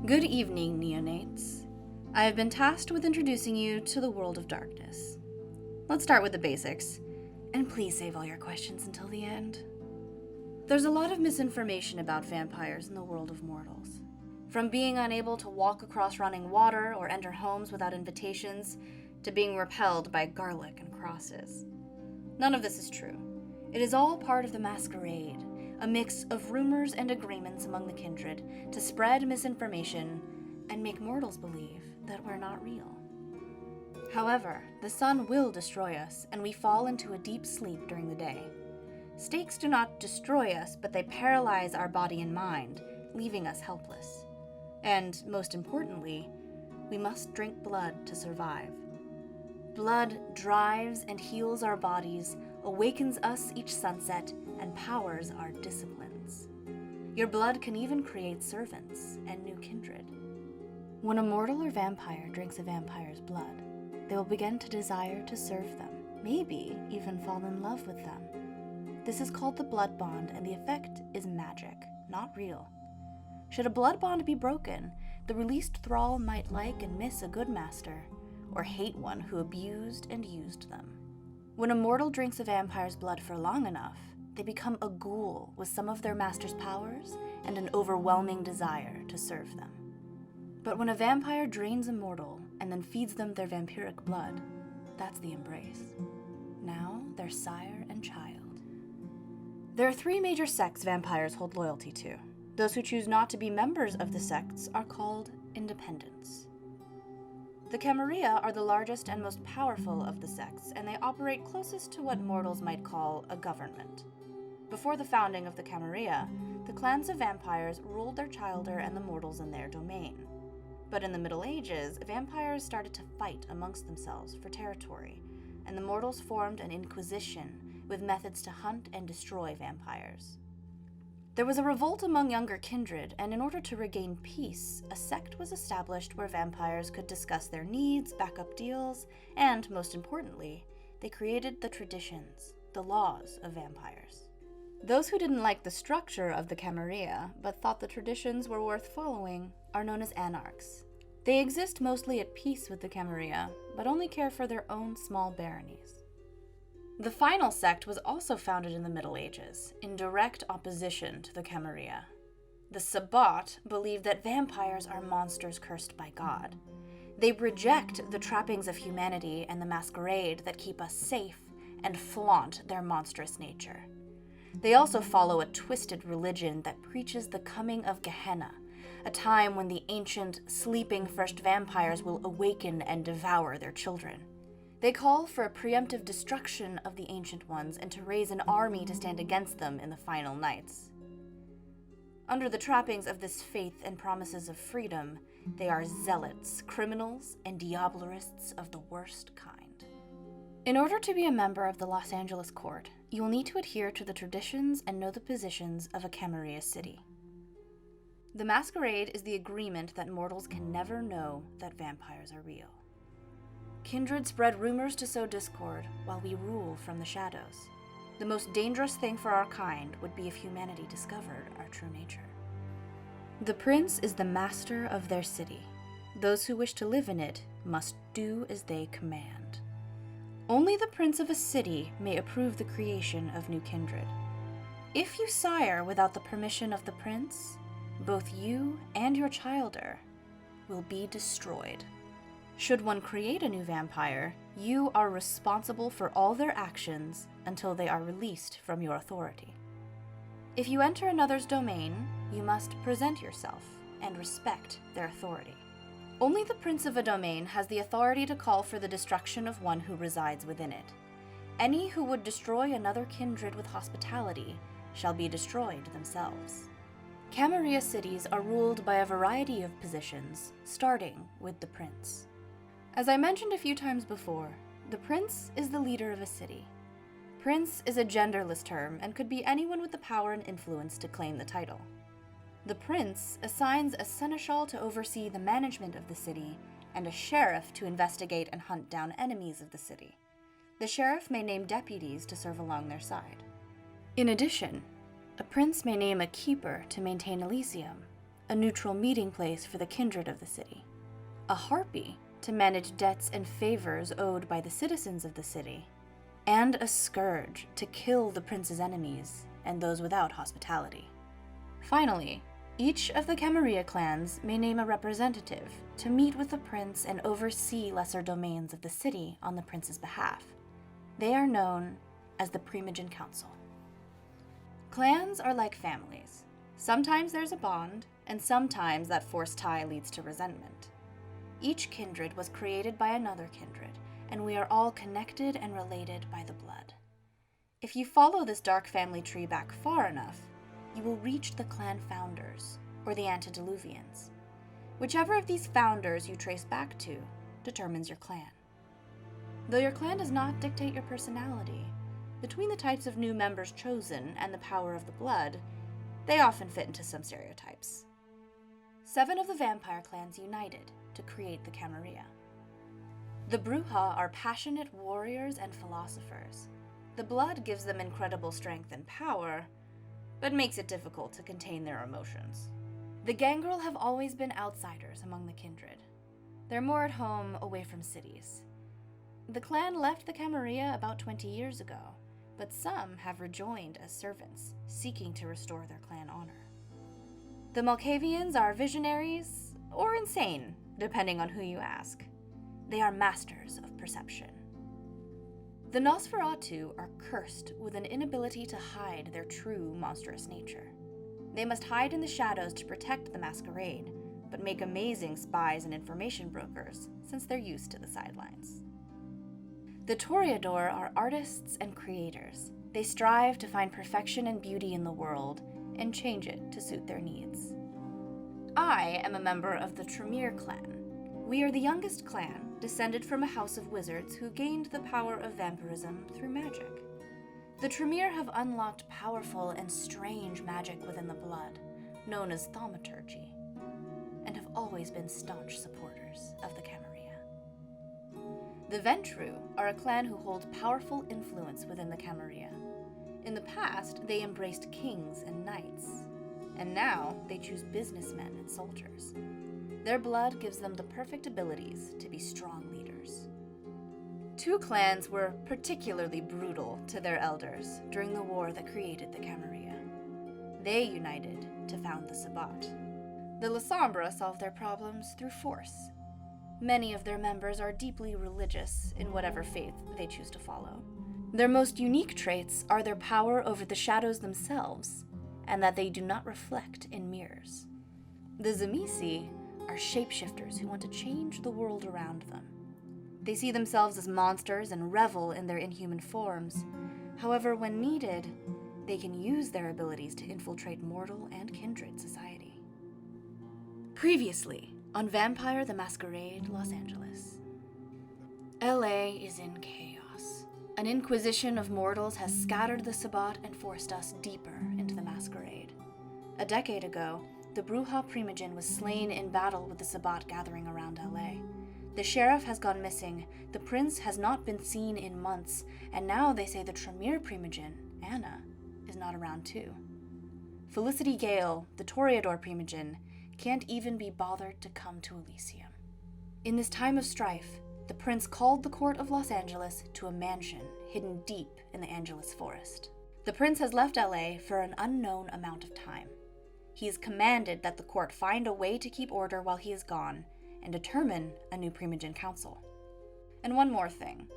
Good evening, neonates. I have been tasked with introducing you to the world of darkness. Let's start with the basics, and please save all your questions until the end. There's a lot of misinformation about vampires in the world of mortals. From being unable to walk across running water or enter homes without invitations, to being repelled by garlic and crosses. None of this is true. It is all part of the Masquerade, a mix of rumors and agreements among the kindred to spread misinformation and make mortals believe that we're not real. However, the sun will destroy us, and we fall into a deep sleep during the day. Stakes do not destroy us, but they paralyze our body and mind, leaving us helpless. And, most importantly, we must drink blood to survive. Blood drives and heals our bodies, awakens us each sunset, and powers our disciplines. Your blood can even create servants and new kindred. When a mortal or vampire drinks a vampire's blood, they will begin to desire to serve them, maybe even fall in love with them. This is called the blood bond, and the effect is magic, not real. Should a blood bond be broken, the released thrall might like and miss a good master, or hate one who abused and used them. When a mortal drinks a vampire's blood for long enough, they become a ghoul with some of their master's powers and an overwhelming desire to serve them. But when a vampire drains a mortal and then feeds them their vampiric blood, that's the embrace. Now they're sire and child. There are 3 major sects vampires hold loyalty to. Those who choose not to be members of the sects are called independents. The CHIT are the largest and most powerful of the sects, and they operate closest to what mortals might call a government. Before the founding of the CHIT, the clans of vampires ruled their childer and the mortals in their domain. But in the Middle Ages, vampires started to fight amongst themselves for territory, and the mortals formed an inquisition with methods to hunt and destroy vampires. There was a revolt among younger kindred, and in order to regain peace, a sect was established where vampires could discuss their needs, back up deals, and, most importantly, they created the traditions, the laws of vampires. Those who didn't like the structure of the CHIT, but thought the traditions were worth following, are known as anarchs. They exist mostly at peace with the CHIT, but only care for their own small baronies. The final sect was also founded in the Middle Ages, in direct opposition to the CHIT. The Sabbat believed that vampires are monsters cursed by God. They reject the trappings of humanity and the masquerade that keep us safe and flaunt their monstrous nature. They also follow a twisted religion that preaches the coming of Gehenna, a time when the ancient, sleeping first vampires will awaken and devour their children. They call for a preemptive destruction of the Ancient Ones and to raise an army to stand against them in the final nights. Under the trappings of this faith and promises of freedom, they are zealots, criminals, and diablerists of the worst kind. In order to be a member of the Los Angeles court, you will need to adhere to the traditions and know the positions of a CHIT city. The Masquerade is the agreement that mortals can never know that vampires are real. Kindred spread rumors to sow discord, while we rule from the shadows. The most dangerous thing for our kind would be if humanity discovered our true nature. The prince is the master of their city. Those who wish to live in it must do as they command. Only the prince of a city may approve the creation of new kindred. If you sire without the permission of the prince, both you and your childer will be destroyed. Should one create a new vampire, you are responsible for all their actions until they are released from your authority. If you enter another's domain, you must present yourself and respect their authority. Only the prince of a domain has the authority to call for the destruction of one who resides within it. Any who would destroy another kindred with hospitality shall be destroyed themselves. CHIT cities are ruled by a variety of positions, starting with the prince. As I mentioned a few times before, the prince is the leader of a city. Prince is a genderless term and could be anyone with the power and influence to claim the title. The prince assigns a seneschal to oversee the management of the city and a sheriff to investigate and hunt down enemies of the city. The sheriff may name deputies to serve along their side. In addition, a prince may name a keeper to maintain Elysium, a neutral meeting place for the kindred of the city, a harpy to manage debts and favors owed by the citizens of the city, and a scourge to kill the prince's enemies and those without hospitality. Finally, each of the Camarilla clans may name a representative to meet with the prince and oversee lesser domains of the city on the prince's behalf. They are known as the Primogen Council. Clans are like families. Sometimes there's a bond, and sometimes that forced tie leads to resentment. Each kindred was created by another kindred, and we are all connected and related by the blood. If you follow this dark family tree back far enough, you will reach the clan founders, or the antediluvians. Whichever of these founders you trace back to determines your clan. Though your clan does not dictate your personality, between the types of new members chosen and the power of the blood, they often fit into some stereotypes. 7 of the vampire clans united to create the Camarilla. The BRUJAH are passionate warriors and philosophers. The blood gives them incredible strength and power, but makes it difficult to contain their emotions. The GANGREL have always been outsiders among the kindred. They're more at home away from cities. The clan left the Camarilla about 20 years ago, but some have rejoined as servants, seeking to restore their clan honor. The Malkavians are visionaries, or insane, depending on who you ask. They are masters of perception. The Nosferatu are cursed with an inability to hide their true monstrous nature. They must hide in the shadows to protect the Masquerade, but make amazing spies and information brokers since they're used to the sidelines. The TOREADOR are artists and creators. They strive to find perfection and beauty in the world and change it to suit their needs. I am a member of the TREMERE clan. We are the youngest clan, descended from a house of wizards who gained the power of vampirism through magic. The TREMERE have unlocked powerful and strange magic within the blood, known as thaumaturgy, and have always been staunch supporters of the Camarilla. The VENTRUE are a clan who hold powerful influence within the Camarilla. In the past, they embraced kings and knights, and now they choose businessmen and soldiers. Their blood gives them the perfect abilities to be strong leaders. 2 clans were particularly brutal to their elders during the war that created the Camarilla. They united to found the Sabbat. The LASOMBRA solved their problems through force. Many of their members are deeply religious in whatever faith they choose to follow. Their most unique traits are their power over the shadows themselves, and that they do not reflect in mirrors. The Tzimisce are shapeshifters who want to change the world around them. They see themselves as monsters and revel in their inhuman forms. However, when needed, they can use their abilities to infiltrate mortal and kindred society. Previously on Vampire the Masquerade, Los Angeles. LA is in chaos. An inquisition of mortals has scattered the Sabbat and forced us deeper into the Masquerade. A decade ago, the BRUJAH Primogen was slain in battle with the Sabbat gathering around LA. The sheriff has gone missing, the prince has not been seen in months, and now they say the TREMERE Primogen, Anna, is not around too. Felicity Gale, the TOREADOR Primogen, can't even be bothered to come to Elysium. In this time of strife, the prince called the court of Los Angeles to a mansion hidden deep in the Angeles forest. The prince has left LA for an unknown amount of time. He has commanded that the court find a way to keep order while he is gone and determine a new Primogen council. And one more thing.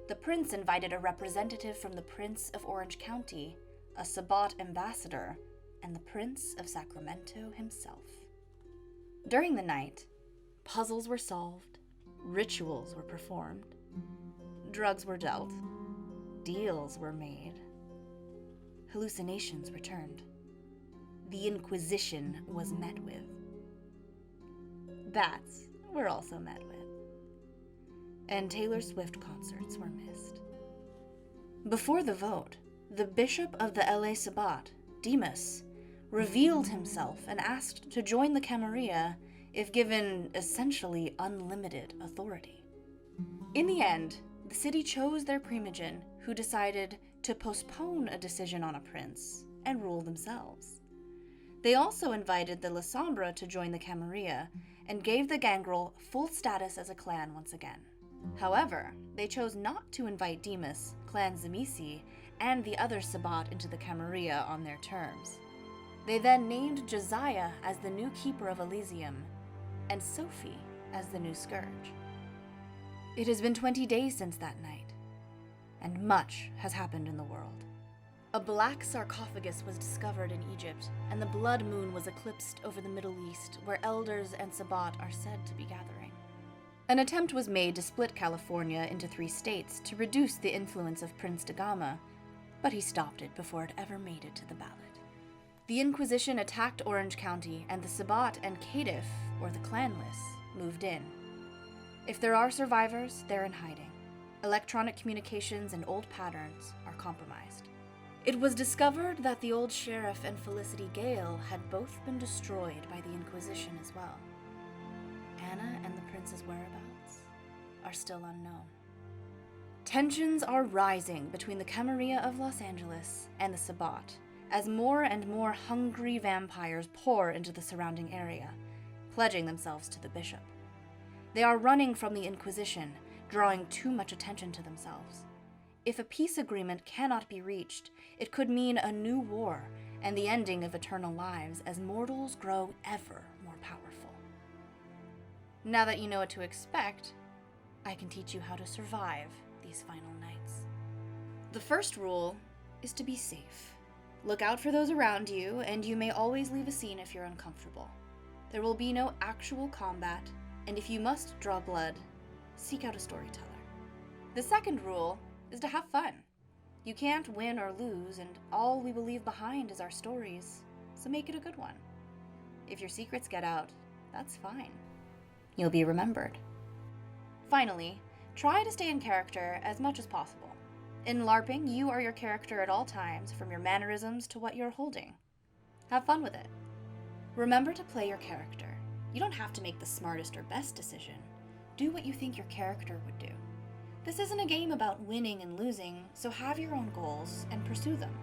The prince invited a representative from the Prince of Orange County, a Sabbat ambassador, and the Prince of Sacramento himself. During the night, puzzles were solved, rituals were performed, drugs were dealt, deals were made, hallucinations returned. The Inquisition was met with. Bats were also met with. And Taylor Swift concerts were missed. Before the vote, the bishop of the LA Sabbat, Demas, revealed himself and asked to join the Camarilla if given essentially unlimited authority. In the end, the city chose their Primogen, who decided to postpone a decision on a prince and rule themselves. They also invited the LASOMBRA to join the Camarilla and gave the GANGREL full status as a clan once again. However, they chose not to invite Demas, Clan Zemisi, and the other Sabbat into the Camarilla on their terms. They then named Josiah as the new Keeper of Elysium, and Sophie as the new Scourge. It has been 20 days since that night, and much has happened in the world. A black sarcophagus was discovered in Egypt, and the blood moon was eclipsed over the Middle East, where elders and Sabbat are said to be gathering. An attempt was made to split California into 3 states to reduce the influence of Prince da Gama, but he stopped it before it ever made it to the ballot. The Inquisition attacked Orange County, and the Sabbat and Caitiff, or the clanless, moved in. If there are survivors, they're in hiding. Electronic communications and old patterns are compromised. It was discovered that the old sheriff and Felicity Gale had both been destroyed by the Inquisition as well. Anna and the prince's whereabouts are still unknown. Tensions are rising between the Camarilla of Los Angeles and the Sabbat, as more and more hungry vampires pour into the surrounding area, pledging themselves to the bishop. They are running from the Inquisition, drawing too much attention to themselves. If a peace agreement cannot be reached, it could mean a new war and the ending of eternal lives as mortals grow ever more powerful. Now that you know what to expect, I can teach you how to survive these final nights. The first rule is to be safe. Look out for those around you, and you may always leave a scene if you're uncomfortable. There will be no actual combat, and if you must draw blood, seek out a storyteller. The second rule is to have fun. You can't win or lose, and all we will leave behind is our stories, so make it a good one. If your secrets get out, that's fine. You'll be remembered. Finally, try to stay in character as much as possible. In LARPing, you are your character at all times, from your mannerisms to what you're holding. Have fun with it. Remember to play your character. You don't have to make the smartest or best decision. Do what you think your character would do. This isn't a game about winning and losing, so have your own goals and pursue them.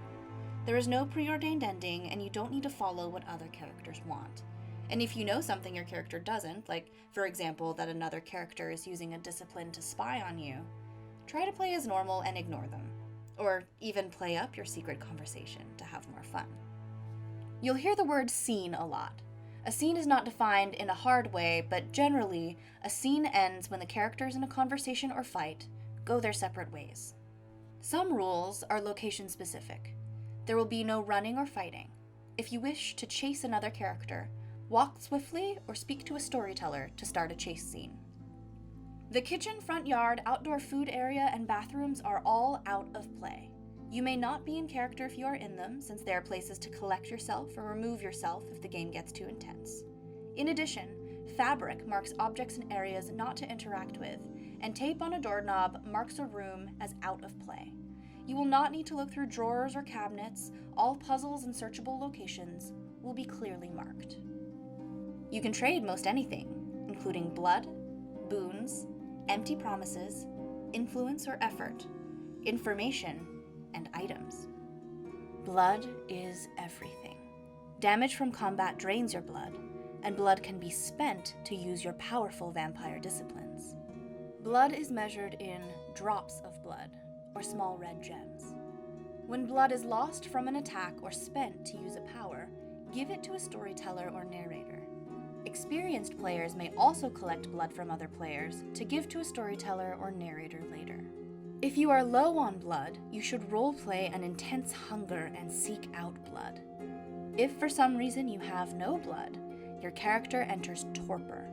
There is no preordained ending, and you don't need to follow what other characters want. And if you know something your character doesn't, like, for example, that another character is using a discipline to spy on you, try to play as normal and ignore them. Or even play up your secret conversation to have more fun. You'll hear the word scene a lot. A scene is not defined in a hard way, but generally, a scene ends when the characters in a conversation or fight go their separate ways. Some rules are location-specific. There will be no running or fighting. If you wish to chase another character, walk swiftly or speak to a storyteller to start a chase scene. The kitchen, front yard, outdoor food area, and bathrooms are all out of play. You may not be in character if you are in them, since they are places to collect yourself or remove yourself if the game gets too intense. In addition, fabric marks objects and areas not to interact with, and tape on a doorknob marks a room as out of play. You will not need to look through drawers or cabinets. All puzzles and searchable locations will be clearly marked. You can trade most anything, including blood, boons, empty promises, influence or effort, information, and items. Blood is everything. Damage from combat drains your blood, and blood can be spent to use your powerful vampire disciplines. Blood is measured in drops of blood, or small red gems. When blood is lost from an attack or spent to use a power, give it to a storyteller or narrator. Experienced players may also collect blood from other players to give to a storyteller or narrator later. If you are low on blood, you should roleplay an intense hunger and seek out blood. If for some reason you have no blood, your character enters torpor.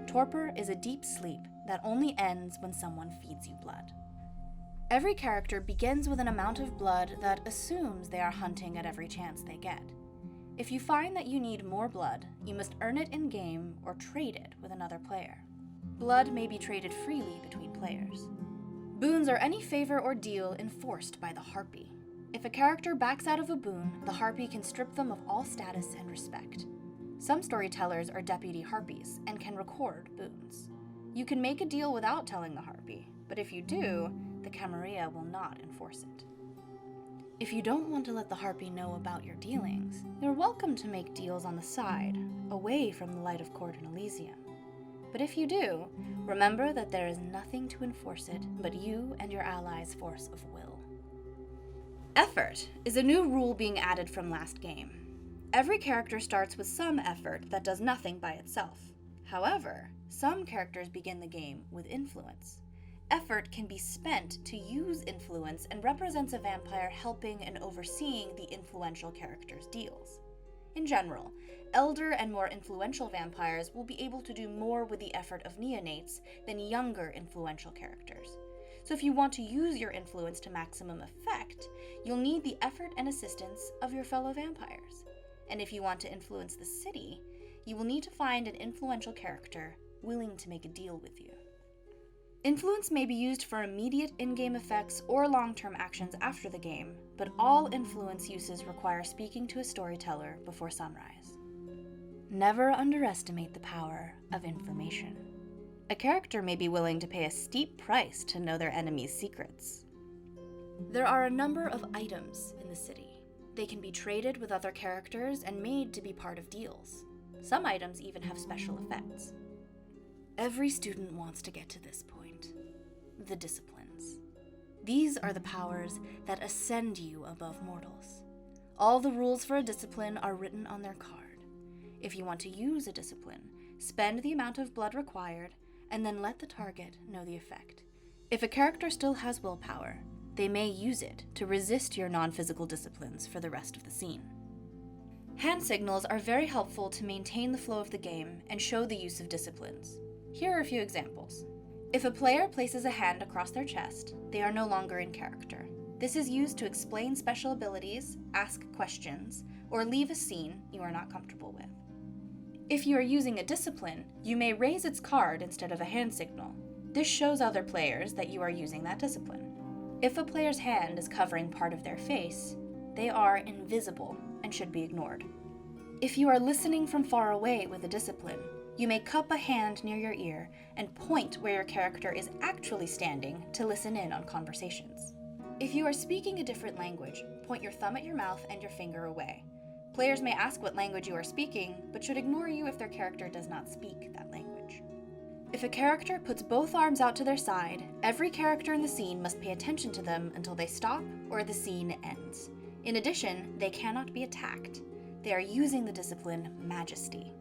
Torpor is a deep sleep that only ends when someone feeds you blood. Every character begins with an amount of blood that assumes they are hunting at every chance they get. If you find that you need more blood, you must earn it in-game or trade it with another player. Blood may be traded freely between players. Boons are any favor or deal enforced by the Harpy. If a character backs out of a boon, the Harpy can strip them of all status and respect. Some storytellers are deputy Harpies and can record boons. You can make a deal without telling the Harpy, but if you do, the Camarilla will not enforce it. If you don't want to let the Harpy know about your dealings, you're welcome to make deals on the side, away from the light of court in Elysium. But if you do, remember that there is nothing to enforce it but you and your allies' force of will. Effort is a new rule being added from last game. Every character starts with some effort that does nothing by itself. However, some characters begin the game with influence. Effort can be spent to use influence and represents a vampire helping and overseeing the influential character's deals. In general, elder and more influential vampires will be able to do more with the effort of neonates than younger influential characters. So if you want to use your influence to maximum effect, you'll need the effort and assistance of your fellow vampires. And if you want to influence the city, you will need to find an influential character willing to make a deal with you. Influence may be used for immediate in-game effects or long-term actions after the game, but all influence uses require speaking to a storyteller before sunrise. Never underestimate the power of information. A character may be willing to pay a steep price to know their enemy's secrets. There are a number of items in the city. They can be traded with other characters and made to be part of deals. Some items even have special effects. Every student wants to get to this point. The disciplines. These are the powers that ascend you above mortals. All the rules for a discipline are written on their card. If you want to use a discipline, spend the amount of blood required, and then let the target know the effect. If a character still has willpower, they may use it to resist your non-physical disciplines for the rest of the scene. Hand signals are very helpful to maintain the flow of the game and show the use of disciplines. Here are a few examples. If a player places a hand across their chest, they are no longer in character. This is used to explain special abilities, ask questions, or leave a scene you are not comfortable with. If you are using a discipline, you may raise its card instead of a hand signal. This shows other players that you are using that discipline. If a player's hand is covering part of their face, they are invisible and should be ignored. If you are listening from far away with a discipline, you may cup a hand near your ear and point where your character is actually standing to listen in on conversations. If you are speaking a different language, point your thumb at your mouth and your finger away. Players may ask what language you are speaking, but should ignore you if their character does not speak that language. If a character puts both arms out to their side, every character in the scene must pay attention to them until they stop or the scene ends. In addition, they cannot be attacked. They are using the discipline Majesty.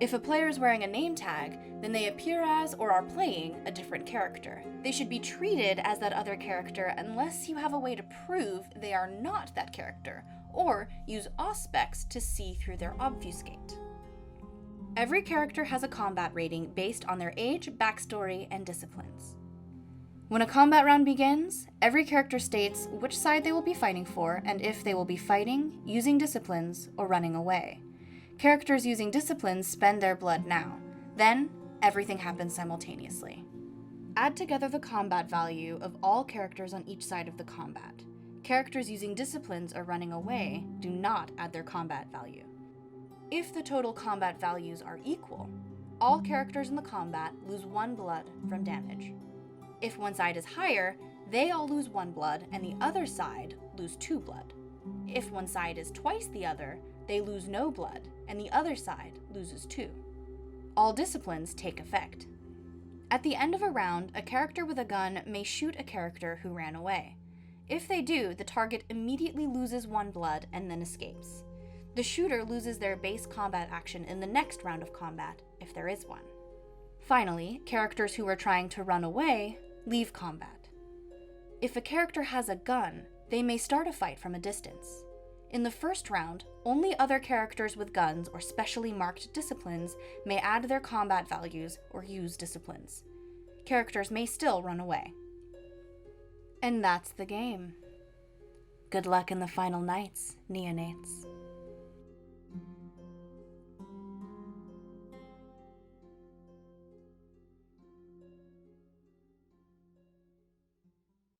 If a player is wearing a name tag, then they appear as or are playing a different character. They should be treated as that other character unless you have a way to prove they are not that character, or use auspex to see through their obfuscate. Every character has a combat rating based on their age, backstory, and disciplines. When a combat round begins, every character states which side they will be fighting for and if they will be fighting, using disciplines, or running away. Characters using disciplines spend their blood now. Then, everything happens simultaneously. Add together the combat value of all characters on each side of the combat. Characters using disciplines or running away do not add their combat value. If the total combat values are equal, all characters in the combat lose 1 blood from damage. If one side is higher, they all lose 1 blood and the other side lose 2 blood. If one side is twice the other, they lose no blood, and the other side loses 2. All disciplines take effect. At the end of a round, a character with a gun may shoot a character who ran away. If they do, the target immediately loses 1 blood and then escapes. The shooter loses their base combat action in the next round of combat, if there is one. Finally, characters who are trying to run away leave combat. If a character has a gun, they may start a fight from a distance. In the first round, only other characters with guns or specially marked disciplines may add their combat values or use disciplines. Characters may still run away. And that's the game. Good luck in the final nights, neonates.